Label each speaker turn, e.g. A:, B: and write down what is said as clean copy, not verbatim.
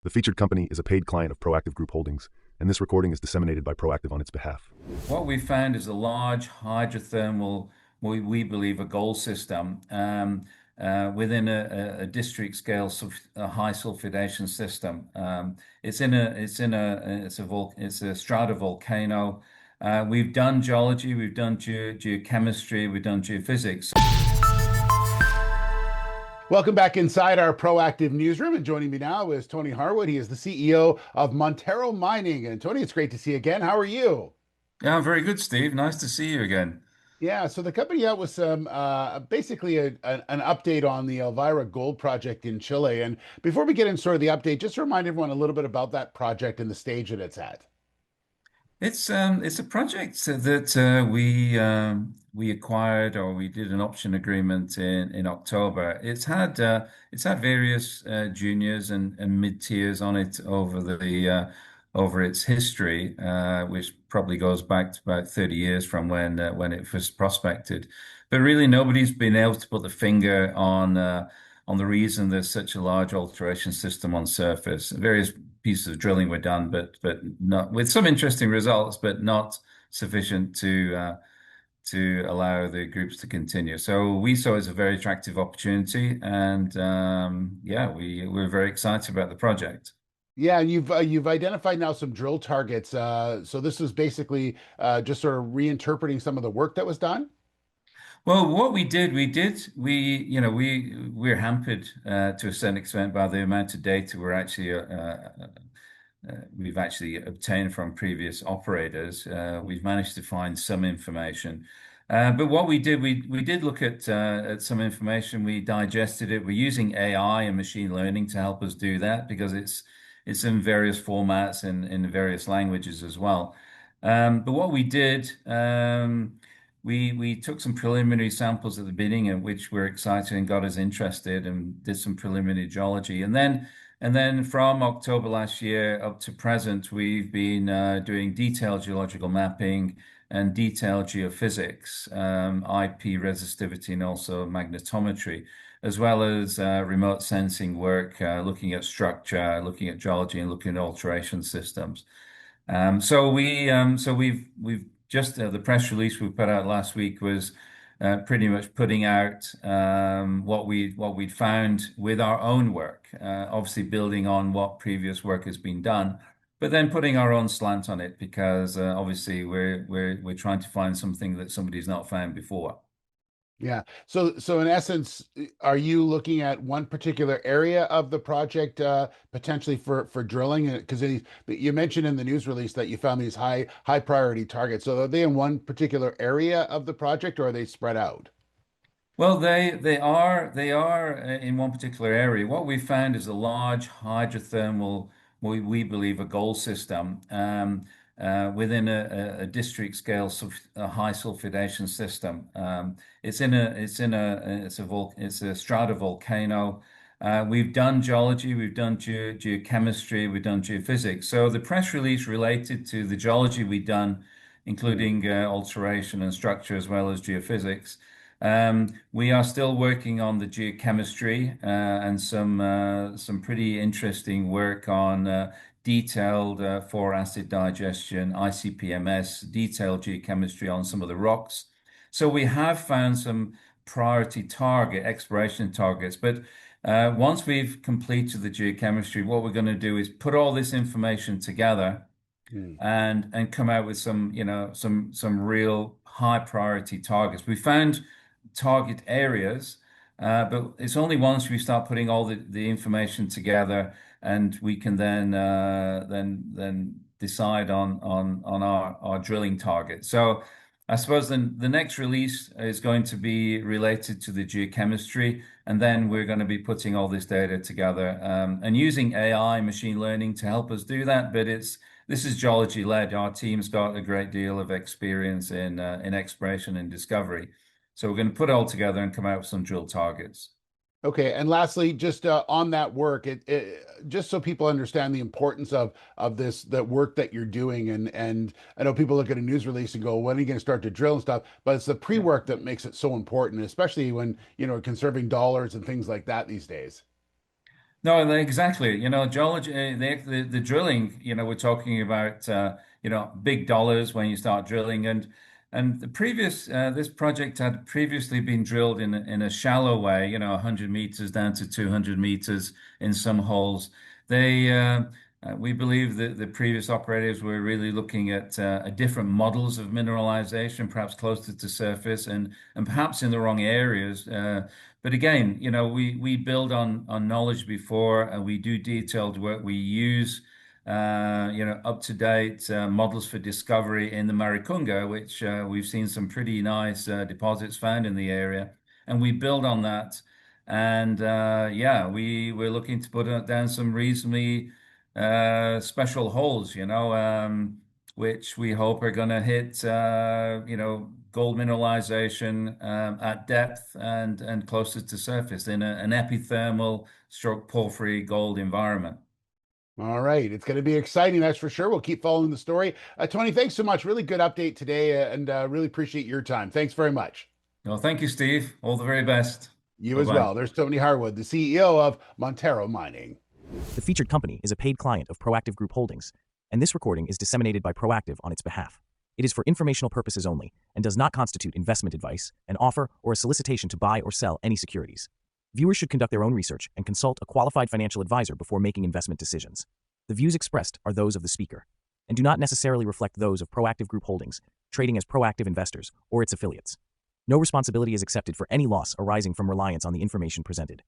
A: The featured company is a paid client of Proactive Group Holdings, and this recording is disseminated by Proactive on its behalf.
B: What we found is a large hydrothermal, we believe, a gold system within a district scale a high sulphidation system. It's a stratovolcano. We've done geology, we've done geochemistry, we've done geophysics.
C: Welcome back inside our proactive newsroom. And joining me now is Tony Harwood. He is the CEO of Montero Mining. And Tony, it's great to see you again. How are you?
B: Yeah, I'm very good, Steve. Nice to see you again.
C: Yeah, so the company out with some basically an update on the Elvira Gold project in Chile. And before we get into sort of the update, just to remind everyone a little bit about that project and the stage that it's at.
B: It's a project that we acquired, or we did an option agreement in October. It's had various juniors and mid tiers on it over its history, which probably goes back to about 30 years from when it first prospected. But really, nobody's been able to put the finger on the reason there's such a large alteration system on surface. Various pieces of drilling were done, but not with some interesting results, but not sufficient to allow the groups to continue. So we saw it as a very attractive opportunity, and yeah, we're very excited about the project.
C: Yeah, and you've identified now some drill targets. So this is basically just sort of reinterpreting some of the work that was done.
B: Well, what we're hampered to a certain extent by the amount of data we've actually obtained from previous operators. We've managed to find some information. But what we did look at some information. We digested it. We're using AI and machine learning to help us do that because it's in various formats and in various languages as well. But what we did, we took some preliminary samples at the beginning, of which we're excited and got us interested, and did some preliminary geology. And then from October last year up to present, we've been doing detailed geological mapping and detailed geophysics, IP resistivity, and also magnetometry, as well as remote sensing work, looking at structure, looking at geology, and looking at alteration systems. We've just the press release we put out last week was pretty much putting out what we'd found with our own work, obviously building on what previous work has been done, but then putting our own slant on it because obviously we're trying to find something that somebody's not found before.
C: Yeah. So in essence, are you looking at one particular area of the project potentially for drilling? Because you mentioned in the news release that you found these high priority targets. So are they in one particular area of the project, or are they spread out?
B: Well, they are in one particular area. What we found is a large hydrothermal, we believe, a gold system within a district scale a high sulphidation system. It's a stratovolcano. We've done geology, we've done geochemistry, we've done geophysics. So the press release related to the geology we've done, including alteration and structure, as well as geophysics. We are still working on the geochemistry and some pretty interesting work on detailed for acid digestion, ICP-MS, detailed geochemistry on some of the rocks. So we have found some priority target exploration targets, but once we've completed the geochemistry, what we're going to do is put all this information together
C: Mm.
B: and come out with some real high priority targets. We found target areas, but it's only once we start putting all the information together and we can then decide on our drilling target. So I suppose then the next release is going to be related to the geochemistry, and then we're going to be putting all this data together and using AI machine learning to help us do that. But this is geology led. Our team's got a great deal of experience in exploration and discovery. So we're going to put it all together and come out with some drill targets.
C: Okay, and lastly, just on that work, just so people understand the importance of this that work that you're doing, and I know people look at a news release and go, "When are you going to start to drill and stuff?" But it's the
B: Yeah.
C: pre-work that makes it so important, especially when conserving dollars and things like that these days.
B: No, exactly. Geology, the drilling, we're talking about, big dollars when you start drilling. And this project had previously been drilled in a shallow way, 100 meters down to 200 meters in some holes. We believe that the previous operators were really looking at different models of mineralization, perhaps closer to surface and perhaps in the wrong areas. But again, we build on knowledge before, and we do detailed work. We use up-to-date models for discovery in the Maricunga, which we've seen some pretty nice deposits found in the area, and we build on that. And yeah, we're looking to put down some reasonably special holes, which we hope are going to hit, gold mineralization at depth and closer to surface in an epithermal stroke porphyry gold environment.
C: All right, it's going to be exciting, that's for sure. We'll keep following the story. Tony, thanks so much. Really good update today, and really appreciate your time. Thanks very much.
B: Well, thank you, Steve. All the very best.
C: You as
B: Bye-bye.
C: well. There's Tony Harwood, the CEO of Montero Mining.
D: The featured company is a paid client of Proactive Group Holdings, and this recording is disseminated by Proactive on its behalf. It is for informational purposes only and does not constitute investment advice, an offer, or a solicitation to buy or sell any securities. Viewers should conduct their own research and consult a qualified financial advisor before making investment decisions. The views expressed are those of the speaker and do not necessarily reflect those of Proactive Group Holdings, trading as Proactive Investors or its affiliates. No responsibility is accepted for any loss arising from reliance on the information presented.